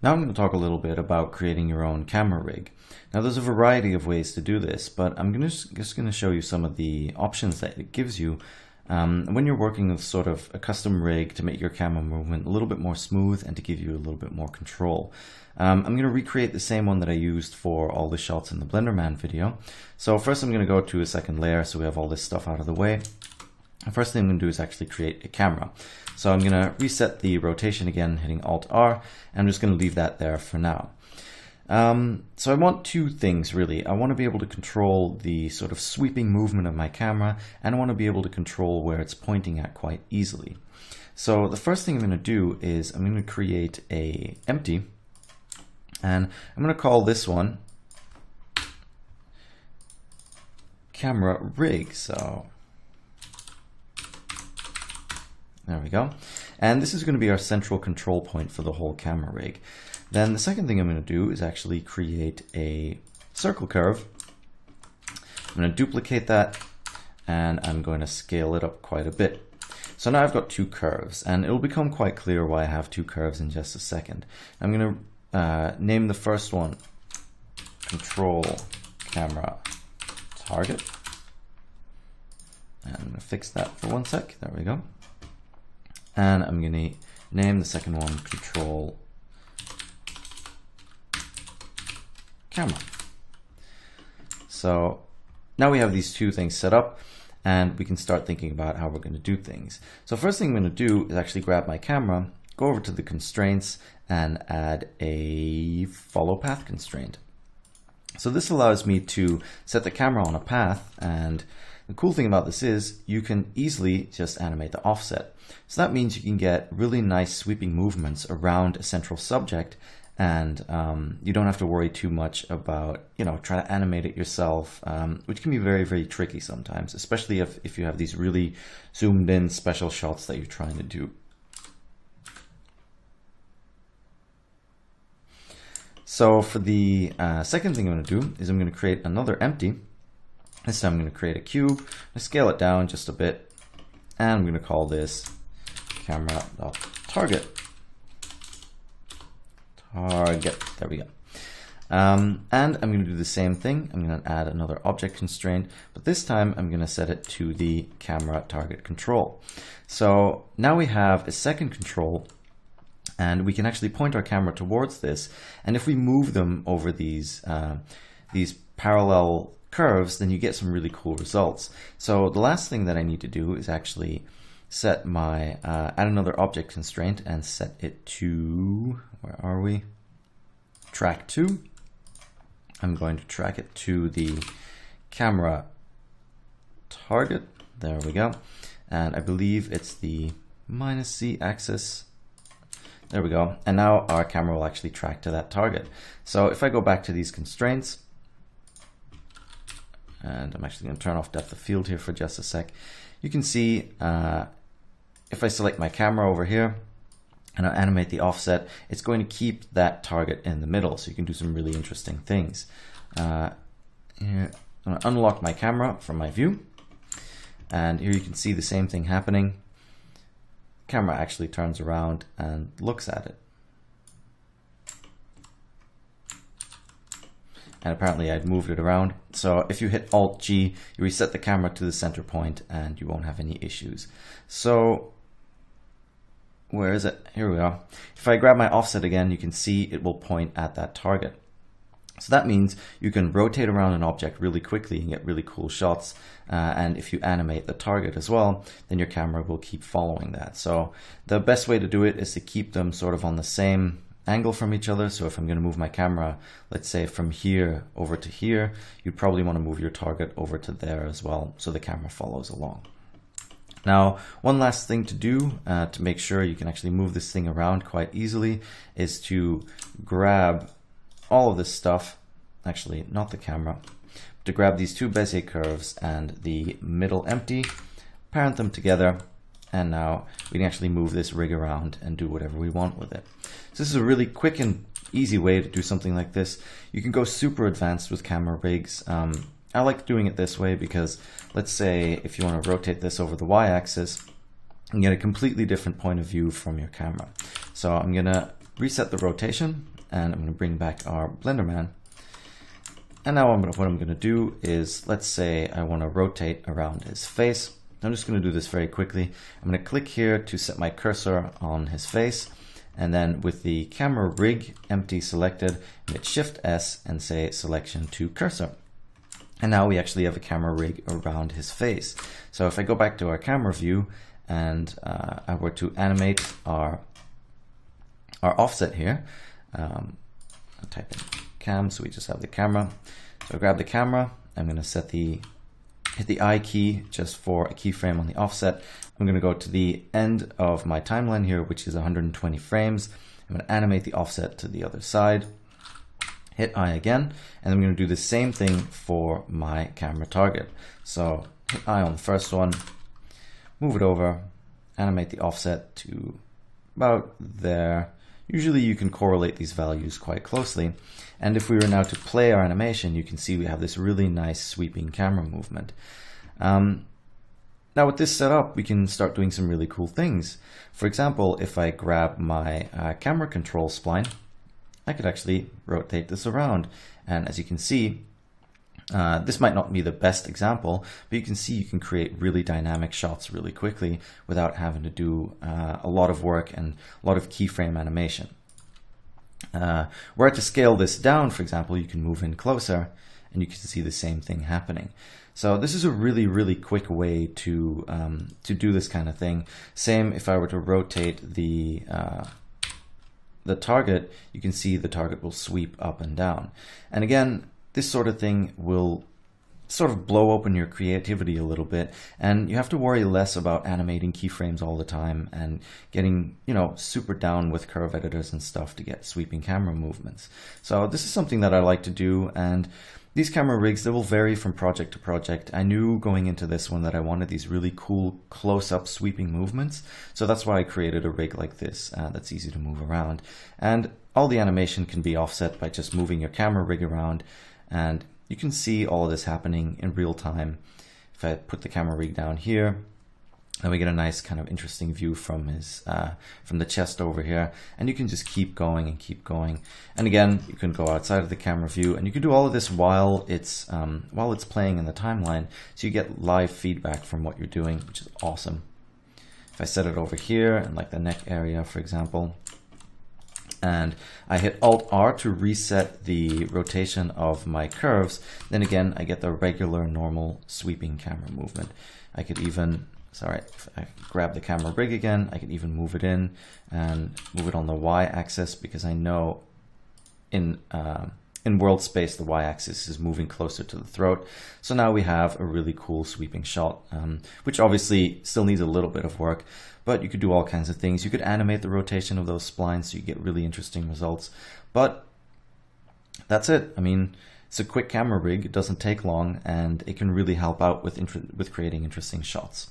Now I'm going to talk a little bit about creating your own camera rig. Now there's a variety of ways to do this, but I'm just going to show you some of the options that it gives you when you're working with sort of a custom rig to make your camera movement a little bit more smooth and to give you a little bit more control. I'm going to recreate the same one that I used for all the shots in the BlenderMan video. So first I'm going to go to a second layer so we have all this stuff out of the way. The first thing I'm going to do is actually create a camera. So I'm going to reset the rotation again, hitting Alt-R, and I'm just going to leave that there for now. So I want two things really. I want to be able to control the sort of sweeping movement of my camera, and I want to be able to control where it's pointing at quite easily. So the first thing I'm going to do is I'm going to create a empty, and I'm going to call this one camera rig. So there we go. And this is going to be our central control point for the whole camera rig. Then the second thing I'm going to do is actually create a circle curve. I'm going to duplicate that and I'm going to scale it up quite a bit. So now I've got two curves, and it'll become quite clear why I have two curves in just a second. I'm going to name the first one control camera target. And I'm going to fix that for 1 sec. There we go. And I'm going to name the second one control camera. So now we have these two things set up, and we can start thinking about how we're going to do things. So first thing I'm going to do is actually grab my camera, go over to the constraints, and add a follow path constraint. So this allows me to set the camera on a path, and the cool thing about this is you can easily just animate the offset. So that means you can get really nice sweeping movements around a central subject, and you don't have to worry too much about, trying to animate it yourself, which can be very, very tricky sometimes, especially if you have these really zoomed in special shots that you're trying to do. So for the second thing I'm going to do is I'm going to create another empty. This time I'm going to create a cube, scale it down just a bit, and I'm going to call this camera.target. There we go. And I'm going to do the same thing. I'm going to add another object constraint, but this time I'm going to set it to the camera target control. So now we have a second control, and we can actually point our camera towards this. And if we move them over these parallel curves, then you get some really cool results. So the last thing that I need to do is actually set my add another object constraint and set it to, where are we? Track 2. I'm going to track it to the camera target. There we go. And I believe it's the -C axis. There we go. And now our camera will actually track to that target. So if I go back to these constraints, and I'm actually going to turn off depth of field here for just a sec, you can see if I select my camera over here and I animate the offset, it's going to keep that target in the middle, so you can do some really interesting things. Here, I'm going to unlock my camera from my view, and here you can see the same thing happening. The camera actually turns around and looks at it. And apparently I'd moved it around. So if you hit Alt-G, you reset the camera to the center point and you won't have any issues. So where is it? Here we are. If I grab my offset again, you can see it will point at that target. So that means you can rotate around an object really quickly and get really cool shots. And if you animate the target as well, then your camera will keep following that. So the best way to do it is to keep them sort of on the same angle from each other. So if I'm going to move my camera, let's say from here over to here, you'd probably want to move your target over to there as well, so the camera follows along. Now, one last thing to do to make sure you can actually move this thing around quite easily is to grab all of this stuff, actually not the camera, to grab these two Bezier curves and the middle empty, parent them together, and now we can actually move this rig around and do whatever we want with it. So this is a really quick and easy way to do something like this. You can go super advanced with camera rigs. I like doing it this way because, let's say if you want to rotate this over the y-axis, you get a completely different point of view from your camera. So I'm gonna reset the rotation, and I'm going to bring back our Blender Man. And now what I'm going to do is, let's say I want to rotate around his face. I'm just going to do this very quickly. I'm going to click here to set my cursor on his face, and then with the camera rig empty selected, hit Shift S and say selection to cursor. And now we actually have a camera rig around his face. So if I go back to our camera view and I were to animate our offset here, I'll type in cam, so we just have the camera. So I grab the camera, I'm going to hit the I key just for a keyframe on the offset. I'm going to go to the end of my timeline here, which is 120 frames. I'm going to animate the offset to the other side, hit I again, and I'm going to do the same thing for my camera target. So hit I on the first one, move it over, animate the offset to about there. Usually you can correlate these values quite closely. And if we were now to play our animation, you can see we have this really nice sweeping camera movement. Now with this set up, we can start doing some really cool things. For example, if I grab my camera control spline, I could actually rotate this around. And as you can see, this might not be the best example, but you can see you can create really dynamic shots really quickly without having to do a lot of work and a lot of keyframe animation. Were to scale this down, for example, you can move in closer and you can see the same thing happening. So this is a really, really quick way to do this kind of thing. Same if I were to rotate the target, you can see the target will sweep up and down. And again, this sort of thing will sort of blow open your creativity a little bit, and you have to worry less about animating keyframes all the time and getting, you know, super down with curve editors and stuff to get sweeping camera movements. So this is something that I like to do, and these camera rigs, they will vary from project to project. I knew going into this one that I wanted these really cool close-up sweeping movements, so that's why I created a rig like this that's easy to move around. And all the animation can be offset by just moving your camera rig around, and you can see all of this happening in real time. If I put the camera rig down here, then we get a nice kind of interesting view from his from the chest over here, and you can just keep going and keep going. And again, you can go outside of the camera view, and you can do all of this while it's playing in the timeline, so you get live feedback from what you're doing, which is awesome. If I set it over here in like the neck area, for example, and I hit Alt-R to reset the rotation of my curves, then again I get the regular normal sweeping camera movement. I could even, if I grab the camera rig again, I could even move it in and move it on the Y-axis, because I know in world space the Y-axis is moving closer to the throat. So now we have a really cool sweeping shot, which obviously still needs a little bit of work, but you could do all kinds of things. You could animate the rotation of those splines so you get really interesting results. But that's it. I mean, it's a quick camera rig, it doesn't take long, and it can really help out with creating interesting shots.